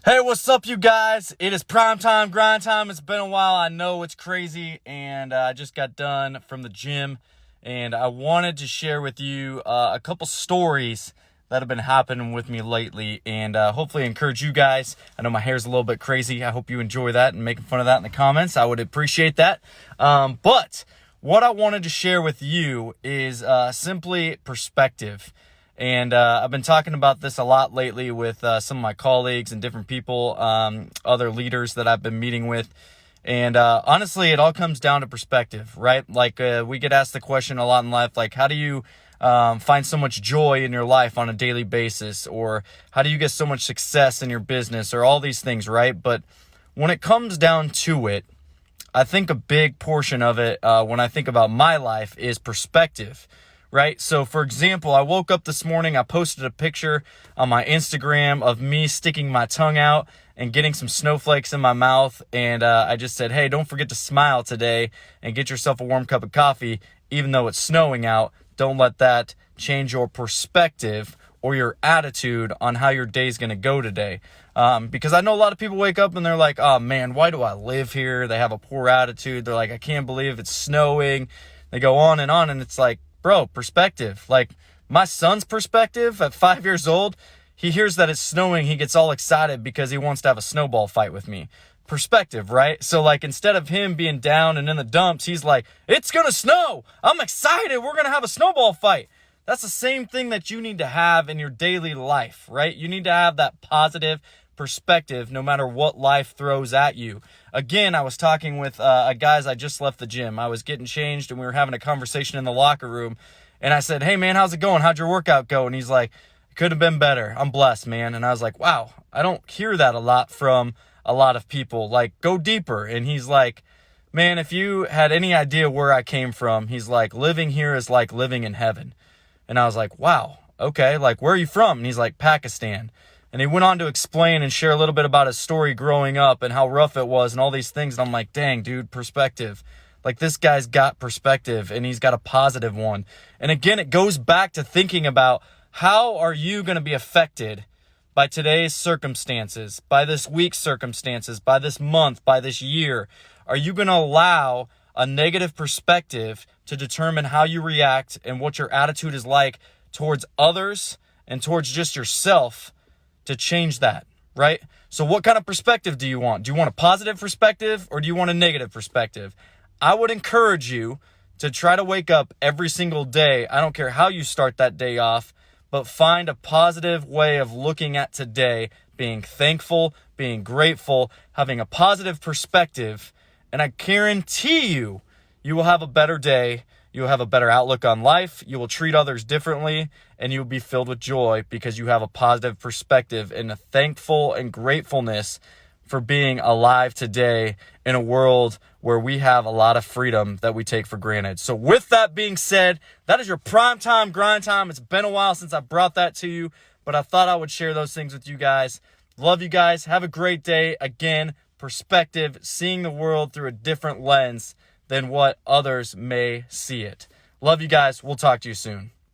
Hey, what's up, you guys? It is prime time, grind time. It's been a while. I know it's crazy, and I just got done from the gym, and I wanted to share with you a couple stories that have been happening with me lately, and hopefully encourage you guys. I know my hair's a little bit crazy. I hope you enjoy that and making fun of that in the comments. I would appreciate that. But what I wanted to share with you is simply perspective. And I've been talking about this a lot lately with some of my colleagues and different people, other leaders that I've been meeting with. And honestly, it all comes down to perspective, right? Like we get asked the question a lot in life, like how do you find so much joy in your life on a daily basis? Or how do you get so much success in your business? Or all these things, right? But when it comes down to it, I think a big portion of it when I think about my life is perspective. Right? So for example, I woke up this morning, I posted a picture on my Instagram of me sticking my tongue out and getting some snowflakes in my mouth. And I just said, hey, don't forget to smile today and get yourself a warm cup of coffee, even though it's snowing out. Don't let that change your perspective or your attitude on how your day's going to go today. Because I know a lot of people wake up and they're like, oh man, why do I live here? They have a poor attitude. They're like, I can't believe it's snowing. They go on, and it's like, bro, perspective. Like my son's perspective at 5 years old, he hears that it's snowing. He gets all excited because he wants to have a snowball fight with me. Perspective, right? So like instead of him being down and in the dumps, he's like, it's going to snow. I'm excited. We're going to have a snowball fight. That's the same thing that you need to have in your daily life, right? You need to have that positive perspective no matter what life throws at you. Again, I was talking with guys. I just left the gym. I was getting changed and we were having a conversation in the locker room, and I said, hey man, how's it going? How'd your workout go? And he's like, it could have been better. I'm blessed, man. And I was like, wow, I don't hear that a lot from a lot of people. Like, go deeper. And he's like, man, if you had any idea where I came from, he's like, living here is like living in heaven. And I was like, wow, okay, like where are you from? And he's like, Pakistan. And he went on to explain and share a little bit about his story growing up and how rough it was and all these things. And I'm like, dang, dude, perspective. Like this guy's got perspective and he's got a positive one. And again, it goes back to thinking about how are you going to be affected by today's circumstances, by this week's circumstances, by this month, by this year? Are you going to allow a negative perspective to determine how you react and what your attitude is like towards others and towards just yourself to change that, right? So what kind of perspective do you want? Do you want a positive perspective or do you want a negative perspective? I would encourage you to try to wake up every single day. I don't care how you start that day off, but find a positive way of looking at today, being thankful, being grateful, having a positive perspective. And I guarantee you, you will have a better day. You will have a better outlook on life. You will treat others differently, and you will be filled with joy because you have a positive perspective and a thankful and gratefulness for being alive today in a world where we have a lot of freedom that we take for granted. So with that being said, that is your prime time, grind time. It's been a while since I brought that to you, but I thought I would share those things with you guys. Love you guys. Have a great day. Again, perspective, seeing the world through a different lens than what others may see it. Love you guys. We'll talk to you soon.